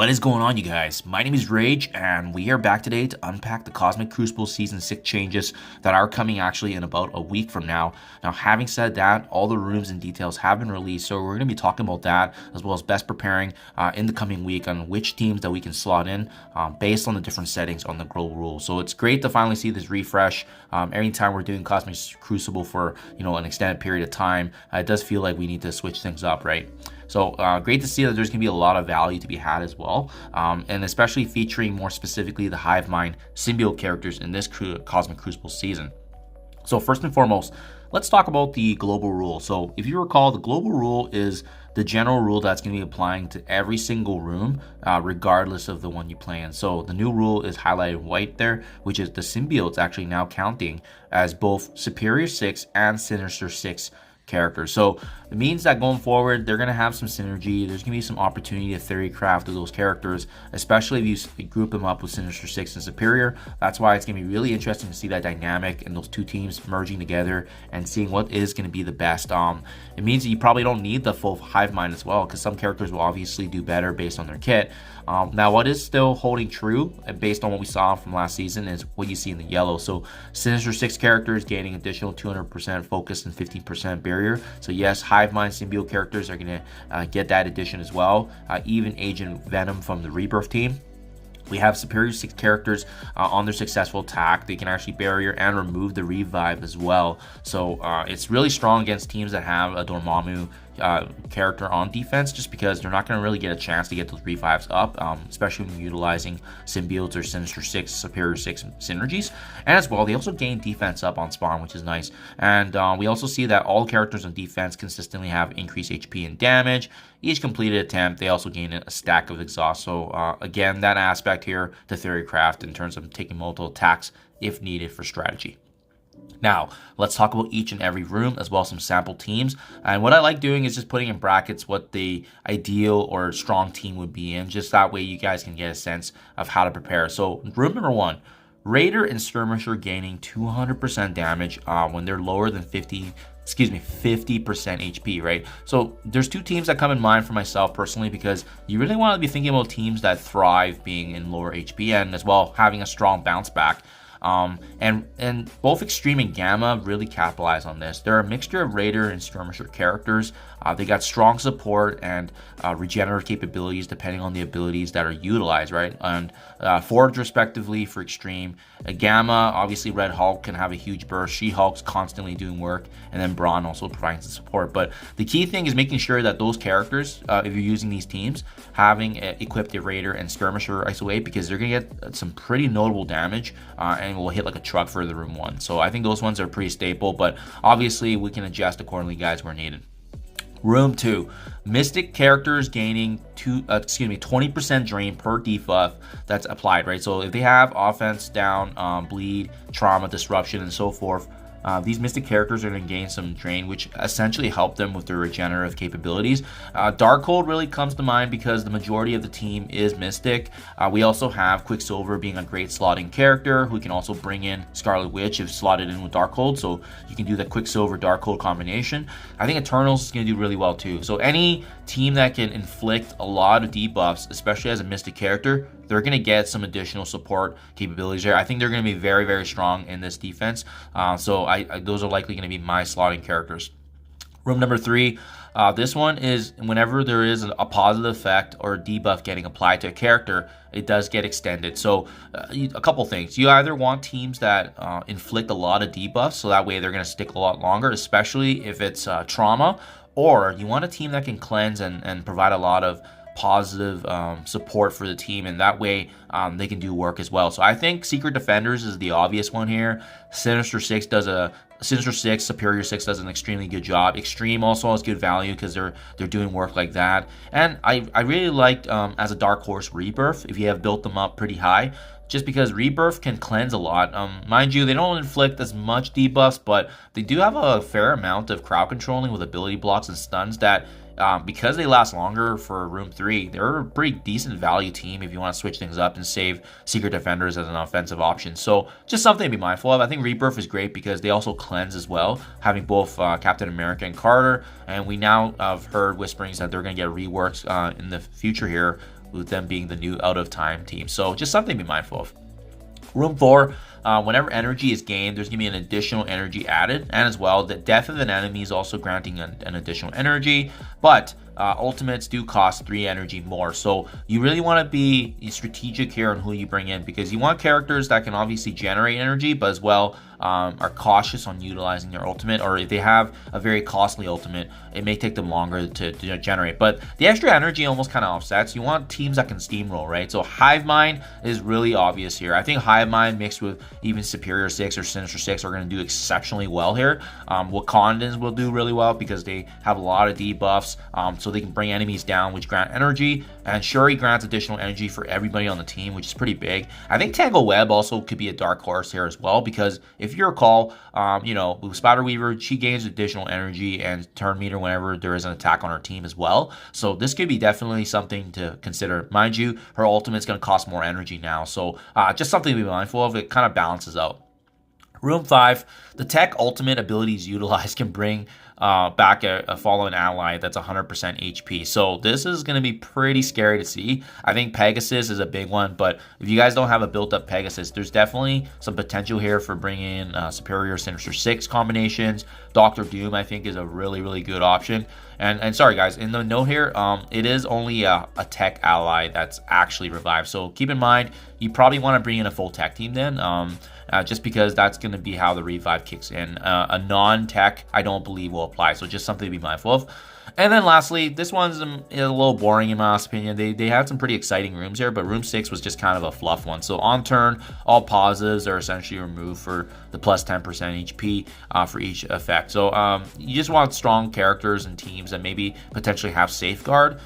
What is going on, you guys? My name is Rayge, and we are back today to unpack the Cosmic Crucible Season 6 changes that are coming actually in about a week from now. Now, having said that, all the rooms and details have been released, so we're going to be talking about that, as well as best preparing in the coming week on which teams that we can slot in based on the different settings on the global rules. So it's great to finally see this refresh. Anytime we're doing Cosmic Crucible for, an extended period of time, it does feel like we need to switch things up, right? So great to see that there's going to be a lot of value to be had as well, and especially featuring more specifically the Hive Mind symbiote characters in this Cosmic Crucible season. So first and foremost, let's talk about the global rule. So if you recall, the global rule is the general rule that's going to be applying to every single room, regardless of the one you play in. So the new rule is highlighted white there, which is the symbiotes actually now counting as both Superior 6 and Sinister 6 characters. So it means that going forward, they're going to have some synergy. There's going to be some opportunity to theory craft of those characters, especially if you group them up with Sinister 6 and Superior. That's why it's going to be really interesting to see that dynamic and those two teams merging together and seeing what is going to be the best. It means that you probably don't need the full Hive Mind as well, because some characters will obviously do better based on their kit. Now, what is still holding true, based on what we saw from last season, is what you see in the yellow. So Sinister 6 characters gaining additional 200% focus and 15% barrier. So yes, Hive Mind symbiote characters are going to get that addition as well. Even Agent Venom from the Rebirth team. We have Superior 6 characters on their successful attack. They can actually barrier and remove the revive as well. So it's really strong against teams that have a Dormammu character on defense, just because they're not going to really get a chance to get those revives up, especially when utilizing symbiotes or Sinister 6, Superior 6 synergies. And as well, they also gain defense up on spawn, which is nice. And we also see that all characters on defense consistently have increased HP and damage. Each completed attempt, they also gain a stack of exhaust. So again, that aspect here to theorycraft in terms of taking multiple attacks if needed for strategy. Now, let's talk about each and every room, as well as some sample teams. And what I like doing is just putting in brackets what the ideal or strong team would be in. Just that way you guys can get a sense of how to prepare. So room number 1, Raider and Skirmisher gaining 200% damage when they're lower than 50% HP, right? So there's two teams that come in mind for myself personally, because you really want to be thinking about teams that thrive being in lower HP and as well having a strong bounce back. And both Extreme and Gamma really capitalize on this. They're a mixture of Raider and Skirmisher characters. They got strong support and regenerative capabilities depending on the abilities that are utilized, right? And Forge respectively for Extreme. Gamma, obviously Red Hulk can have a huge burst. She-Hulk's constantly doing work, and then Brawn also provides the support. But the key thing is making sure that those characters, if you're using these teams, having equipped a Raider and Skirmisher ISO 8, because they're going to get some pretty notable damage and will hit like a truck for the room 1. So I think those ones are pretty staple, but obviously we can adjust accordingly, guys, where needed. Room 2, Mystic characters gaining 20% drain per debuff that's applied, right? So if they have offense down, bleed, trauma, disruption, and so forth, these Mystic characters are going to gain some drain, which essentially help them with their regenerative capabilities. Darkhold really comes to mind because the majority of the team is Mystic. We also have Quicksilver being a great slotting character who can also bring in Scarlet Witch if slotted in with Darkhold. So you can do the Quicksilver Darkhold combination. I think Eternals is going to do really well too. So any team that can inflict a lot of debuffs, especially as a Mystic character, they're going to get some additional support capabilities there. I think they're going to be very, very strong in this defense. So those are likely going to be my slotting characters. Room number 3, this one is whenever there is a positive effect or debuff getting applied to a character, it does get extended. So a couple things. You either want teams that inflict a lot of debuffs, so that way they're going to stick a lot longer, especially if it's trauma, or you want a team that can cleanse and provide a lot of positive support for the team, and that way they can do work as well. So I think Secret Defenders is the obvious one here. Sinister 6, Superior 6 does an extremely good job. Extreme also has good value because they're doing work like that. And I really liked as a dark horse Rebirth, if you have built them up pretty high, just because Rebirth can cleanse a lot. Mind you, they don't inflict as much debuffs, but they do have a fair amount of crowd controlling with ability blocks and stuns that because they last longer for room 3, they're a pretty decent value team if you want to switch things up and save Secret Defenders as an offensive option. So just something to be mindful of. I think Rebirth is great because they also cleanse as well, having both Captain America and Carter, and we now have heard whisperings that they're going to get reworks in the future here with them being the new out of time team. So just something to be mindful of. Room 4, whenever energy is gained, there's going to be an additional energy added, and as well, the death of an enemy is also granting an additional energy, but ultimates do cost 3 energy more. So you really want to be strategic here on who you bring in, because you want characters that can obviously generate energy, but as well are cautious on utilizing their ultimate, or if they have a very costly ultimate, it may take them longer to generate. But the extra energy almost kind of offsets. You want teams that can steamroll, right? So Hive Mind is really obvious here. I think Hive Mind mixed with even Superior 6 or Sinister 6 are going to do exceptionally well here. Wakandans will do really well because they have a lot of debuffs, so they can bring enemies down, which grant energy, and Shuri grants additional energy for everybody on the team, which is pretty big. I think Tangle Web also could be a dark horse here as well, because if you recall, with Spider Weaver, she gains additional energy and turn meter whenever there is an attack on her team as well. So this could be definitely something to consider. Mind you, her ultimate's going to cost more energy now, so just something to be mindful of. It kind of balances out. Room 5, the tech ultimate abilities utilized can bring back a fallen ally that's 100% HP. So this is going to be pretty scary to see. I think Pegasus is a big one, but if you guys don't have a built-up Pegasus, there's definitely some potential here for bringing Superior Sinister 6 combinations. Doctor Doom, I think, is a really, really good option. And sorry guys, in the note here, it is only a tech ally that's actually revived. So keep in mind, you probably want to bring in a full tech team then, just because that's going to be how the revive kicks in. A non-tech, I don't believe will apply. So just something to be mindful of. And then lastly, this one's a little boring in my opinion. They had some pretty exciting rooms here, but room 6 was just kind of a fluff one. So on turn, all positives are essentially removed for the plus 10% HP for each effect. So you just want strong characters and teams that maybe potentially have safeguard.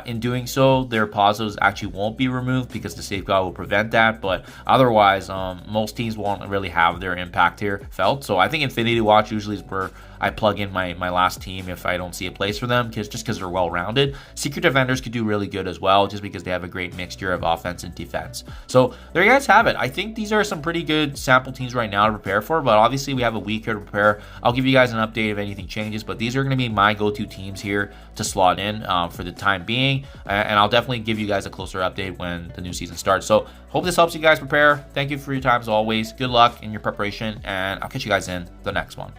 In doing so, their positives actually won't be removed because the safeguard will prevent that. But otherwise, most teams won't really have their impact here felt. So I think Infinity Watch usually is where I plug in my last team if I don't see a place for them, just because they're well-rounded. Secret Defenders could do really good as well, just because they have a great mixture of offense and defense. So there you guys have it. I think these are some pretty good sample teams right now to prepare for, but obviously we have a week here to prepare. I'll give you guys an update if anything changes, but these are going to be my go-to teams here to slot in for the time being, and I'll definitely give you guys a closer update when the new season starts. So hope this helps you guys prepare. Thank you for your time as always. Good luck in your preparation, and I'll catch you guys in the next one.